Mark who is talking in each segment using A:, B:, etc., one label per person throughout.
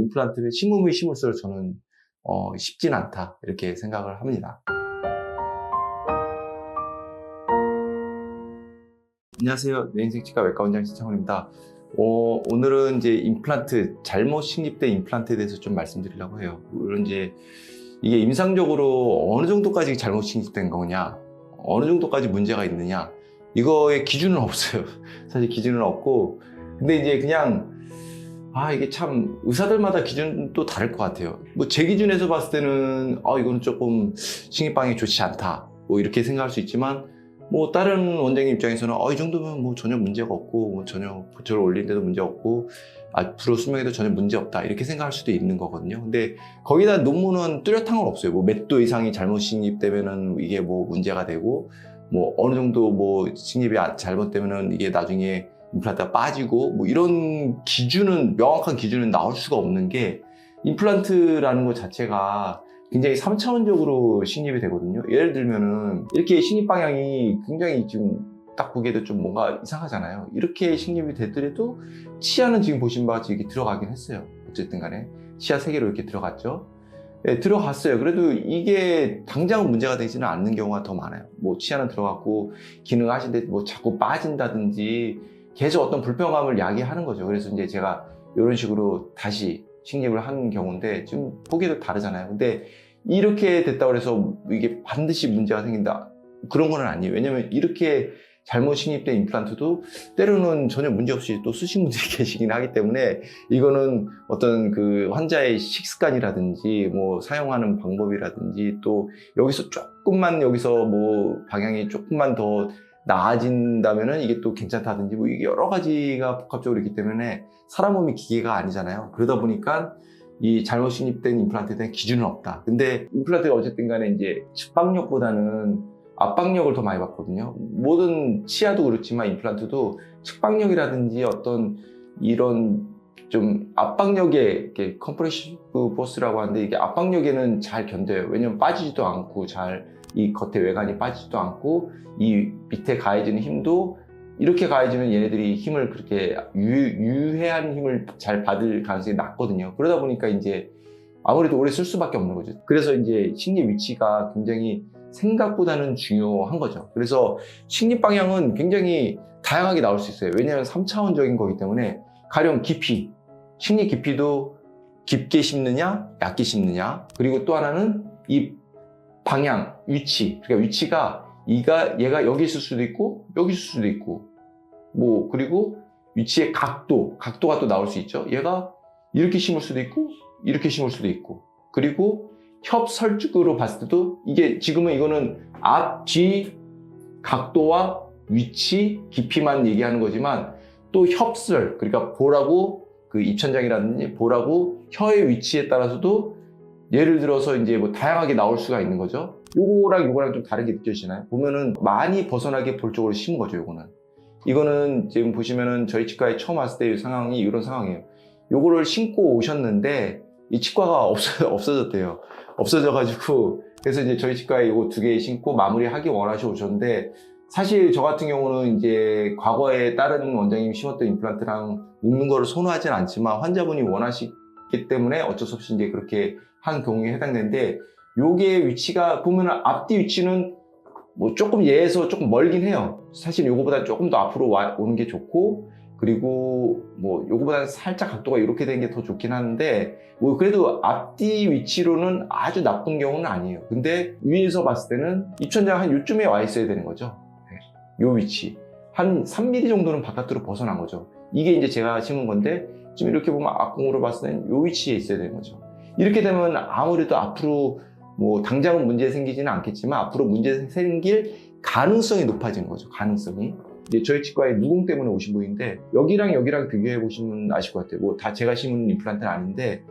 A: 임플란트를 심으면 심을수록 저는 쉽진 않다 이렇게 생각을 합니다. 안녕하세요. 내인생치과 외과원장 신창훈입니다. 오늘은 이제 임플란트, 잘못 식립된 임플란트에 대해서 좀 말씀드리려고 해요. 물론 이제 이게 임상적으로 어느 정도까지 잘못 식립된 거냐, 어느 정도까지 문제가 있느냐, 이거의 기준은 없어요. 사실 기준은 없고, 근데 이제 그냥 이게 참 의사들마다 기준도 다를 것 같아요. 뭐 제 기준에서 봤을 때는 이건 조금 식립방이 좋지 않다, 뭐 이렇게 생각할 수 있지만, 뭐 다른 원장님 입장에서는 이 정도면 뭐 전혀 문제가 없고, 뭐 전혀 부처를 올리는데도 문제 없고, 앞으로 수명에도 전혀 문제 없다 이렇게 생각할 수도 있는 거거든요. 근데 거기다 논문은 뚜렷한 건 없어요. 뭐 몇 도 이상이 잘못 식립되면은 이게 뭐 문제가 되고, 뭐 어느 정도 뭐 식립이 잘못되면은 이게 나중에 임플란트가 빠지고, 뭐 이런 기준은, 명확한 기준은 나올 수가 없는 게, 임플란트라는 것 자체가 굉장히 3차원적으로 식립이 되거든요. 예를 들면은 이렇게 식립 방향이 굉장히 지금 딱 보기에도 좀 뭔가 이상하잖아요. 이렇게 식립이 되더라도 치아는 지금 보신 바와 같이 이렇게 들어가긴 했어요. 어쨌든 간에 치아 3개로 이렇게 들어갔죠. 네, 들어갔어요. 그래도 이게 당장은 문제가 되지는 않는 경우가 더 많아요. 뭐 치아는 들어갔고 기능을 하시는데 뭐 자꾸 빠진다든지 계속 어떤 불편감을 야기하는 거죠. 그래서 이제 제가 이런 식으로 다시 식립을 하는 경우인데, 지금 보기에도 다르잖아요. 근데 이렇게 됐다고 해서 이게 반드시 문제가 생긴다, 그런 건 아니에요. 왜냐면 이렇게 잘못 식립된 임플란트도 때로는 전혀 문제없이 또 쓰신 분들이 계시긴 하기 때문에, 이거는 어떤 그 환자의 식습관이라든지 뭐 사용하는 방법이라든지, 또 여기서 조금만, 여기서 뭐 방향이 조금만 더 나아진다면은 이게 또 괜찮다든지, 뭐 이게 여러 가지가 복합적으로 있기 때문에 사람 몸이 기계가 아니잖아요. 그러다 보니까 이 잘못 식립된 임플란트에 대한 기준은 없다. 근데 임플란트가 어쨌든 간에 이제 측방력보다는 압박력을 더 많이 받거든요. 모든 치아도 그렇지만 임플란트도 측방력이라든지 어떤 이런 좀 압박력에, 이렇게 컴프레시브 포스라고 하는데, 이게 압박력에는 잘 견뎌요. 왜냐면 빠지지도 않고, 이 겉에 외관이 빠지지도 않고, 이 밑에 가해지는 힘도 이렇게 가해지면 얘네들이 힘을 그렇게 유해한 힘을 잘 받을 가능성이 낮거든요. 그러다 보니까 이제 아무래도 오래 쓸 수밖에 없는 거죠. 그래서 이제 식립 위치가 굉장히 생각보다는 중요한 거죠. 그래서 식립 방향은 굉장히 다양하게 나올 수 있어요. 왜냐하면 3차원적인 거기 때문에, 가령 깊이, 식립 깊이도 깊게 심느냐, 얕게 심느냐, 그리고 또 하나는 이 방향, 위치, 그러니까 위치가 얘가 여기 있을 수도 있고 여기 있을 수도 있고, 뭐 그리고 위치의 각도가 또 나올 수 있죠. 얘가 이렇게 심을 수도 있고 이렇게 심을 수도 있고, 그리고 협설적으로 봤을 때도 이게 지금은 이거는 앞, 뒤 각도와 위치, 깊이만 얘기하는 거지만, 또 협설, 그러니까 볼하고 그 입천장이라든지 볼하고 혀의 위치에 따라서도 예를 들어서 이제 뭐 다양하게 나올 수가 있는 거죠. 요거랑 좀 다르게 느껴지시나요? 보면은 많이 벗어나게 볼 쪽으로 심은 거죠, 이거는 지금 보시면은 저희 치과에 처음 왔을 때 상황이 이런 상황이에요. 요거를 신고 오셨는데 이 치과가 없어졌대요. 없어져가지고, 그래서 이제 저희 치과에 이거 2개 신고 마무리하기 원하셔 오셨는데, 사실 저 같은 경우는 이제 과거에 다른 원장님이 심었던 임플란트랑 묶는 거를 선호하진 않지만, 환자분이 원하시기 때문에 어쩔 수 없이 이제 그렇게 한 경우에 해당되는데, 요게 위치가 보면은 앞뒤 위치는 뭐 조금 얘에서 조금 멀긴 해요. 사실 요거보다 조금 더 앞으로 오는 게 좋고, 그리고 뭐 요거보다 살짝 각도가 이렇게 되는 게 더 좋긴 하는데, 뭐 그래도 앞뒤 위치로는 아주 나쁜 경우는 아니에요. 근데 위에서 봤을 때는 입천장 한 요쯤에 와 있어야 되는 거죠. 요 위치 한 3mm 정도는 바깥으로 벗어난 거죠. 이게 이제 제가 심은 건데, 지금 이렇게 보면 앞공으로 봤을 때는 요 위치에 있어야 되는 거죠. 이렇게 되면 아무래도 앞으로 뭐 당장은 문제 생기지는 않겠지만, 앞으로 문제 생길 가능성이 높아지는 거죠. 가능성이. 이제 저희 치과에 누궁 때문에 오신 분인데, 여기랑 비교해 보시면 아실 것 같아요. 뭐 다 제가 심은 임플란트는 아닌데,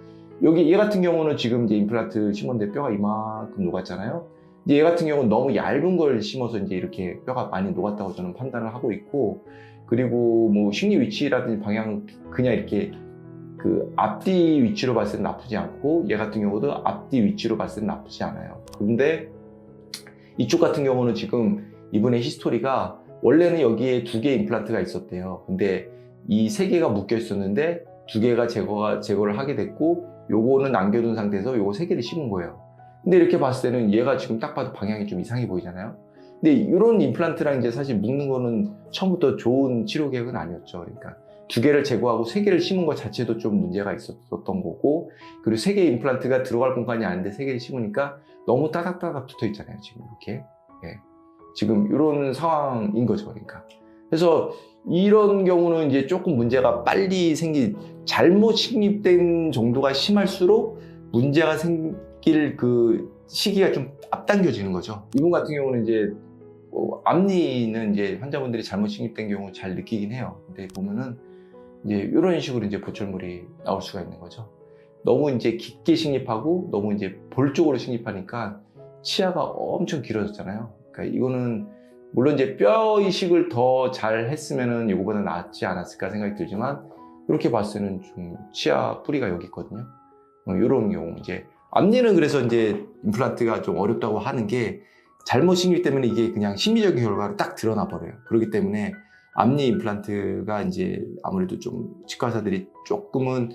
A: 여기 얘 같은 경우는 지금 이제 임플란트 심었는데 뼈가 이만큼 녹았잖아요. 이제 얘 같은 경우는 너무 얇은 걸 심어서 이제 이렇게 뼈가 많이 녹았다고 저는 판단을 하고 있고, 그리고 뭐 식립 위치라든지 방향 그냥 이렇게 그 앞뒤 위치로 봤을 때 나쁘지 않고, 얘 같은 경우도 앞뒤 위치로 봤을 때 나쁘지 않아요. 그런데 이쪽 같은 경우는 지금 이분의 히스토리가, 원래는 여기에 2개 임플란트가 있었대요. 근데 이 3개가 묶여 있었는데 2개가 제거를 하게 됐고 요거는 남겨둔 상태에서 요거 3개를 심은 거예요. 근데 이렇게 봤을 때는 얘가 지금 딱 봐도 방향이 좀 이상해 보이잖아요. 근데 이런 임플란트랑 이제 사실 묶는 거는 처음부터 좋은 치료 계획은 아니었죠. 그러니까 2개를 제거하고 3개를 심은 것 자체도 좀 문제가 있었던 거고, 그리고 3개 임플란트가 들어갈 공간이 아닌데 3개를 심으니까 너무 따닥따닥 붙어 있잖아요. 지금 이렇게. 예. 지금 이런 상황인 거죠. 그러니까. 그래서 이런 경우는 이제 조금 문제가 빨리 잘못 식립된 정도가 심할수록 문제가 생길 그 시기가 좀 앞당겨지는 거죠. 이분 같은 경우는 이제 앞니는 이제 환자분들이 잘못 식립된 경우 잘 느끼긴 해요. 근데 보면은 이제 이런 식으로 이제 보철물이 나올 수가 있는 거죠. 너무 이제 깊게 식립하고 너무 이제 볼 쪽으로 식립하니까 치아가 엄청 길어졌잖아요. 그러니까 이거는 물론 이제 뼈 이식을 더 잘 했으면은 이거보다 낫지 않았을까 생각이 들지만, 이렇게 봤을 때는 좀 치아 뿌리가 여기 있거든요. 이런 경우 이제 앞니는 그래서 이제 임플란트가 좀 어렵다고 하는 게, 잘못 식립 때문에 이게 그냥 심리적인 결과로 딱 드러나 버려요. 그렇기 때문에 앞니 임플란트가 이제 아무래도 좀 치과 의사들이 조금은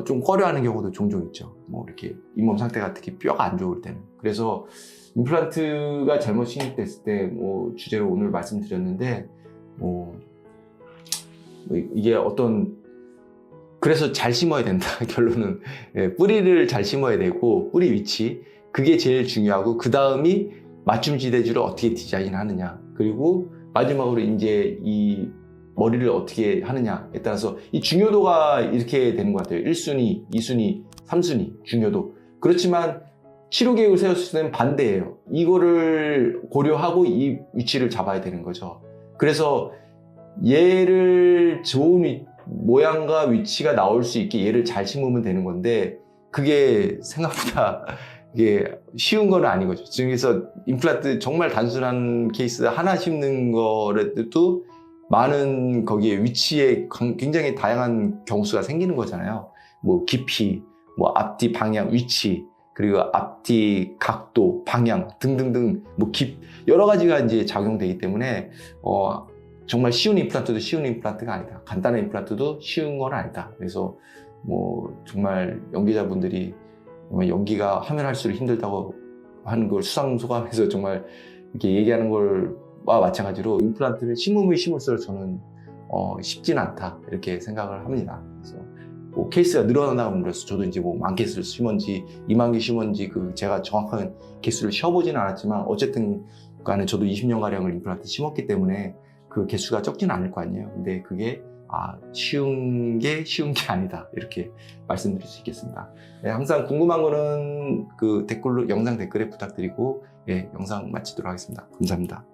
A: 좀 꺼려하는 경우도 종종 있죠. 뭐 이렇게 잇몸 상태가 특히 뼈가 안 좋을 때는. 그래서 임플란트가 잘못 식립됐을 때 뭐 주제로 오늘 말씀드렸는데, 뭐 이게 그래서 잘 심어야 된다. 결론은 뿌리를 잘 심어야 되고, 뿌리 위치 그게 제일 중요하고, 그 다음이 맞춤 지대주를 어떻게 디자인하느냐, 그리고 마지막으로 이제 이 머리를 어떻게 하느냐에 따라서 이 중요도가 이렇게 되는 것 같아요. 1순위, 2순위, 3순위 중요도. 그렇지만 치료 계획을 세웠을 때는 반대예요. 이거를 고려하고 이 위치를 잡아야 되는 거죠. 그래서 얘를 좋은 모양과 위치가 나올 수 있게 얘를 잘 심으면 되는 건데, 그게 생각보다 이게 쉬운 건 아닌 거죠. 그래서 임플란트 정말 단순한 케이스 하나 심는 거라도 많은 거기에 위치에 굉장히 다양한 경우수가 생기는 거잖아요. 뭐 깊이, 뭐 앞뒤 방향, 위치, 그리고 앞뒤 각도, 방향 등등등 뭐 여러 가지가 이제 작용되기 때문에 정말 쉬운 임플란트도 쉬운 임플란트가 아니다. 간단한 임플란트도 쉬운 건 아니다. 그래서 뭐 정말 연기자분들이 연기가 하면 할수록 힘들다고 하는 걸 수상소감해서 정말 이렇게 얘기하는 걸와 마찬가지로 임플란트를 심으면 심을수록 저는 쉽진 않다 이렇게 생각을 합니다. 그래서 뭐 케이스가 늘어나면 그래서 저도 이제 뭐 10,000개를 심었는지 20,000개 심었는지 제가 정확한 개수를 쉬어보지는 않았지만, 어쨌든 간에 저도 20년가량을 임플란트 심었기 때문에 그 개수가 적지는 않을 거 아니에요. 근데 그게 쉬운 게 아니다 이렇게 말씀드릴 수 있겠습니다. 네, 항상 궁금한 거는 그 영상 댓글에 부탁드리고 영상 마치도록 하겠습니다. 감사합니다.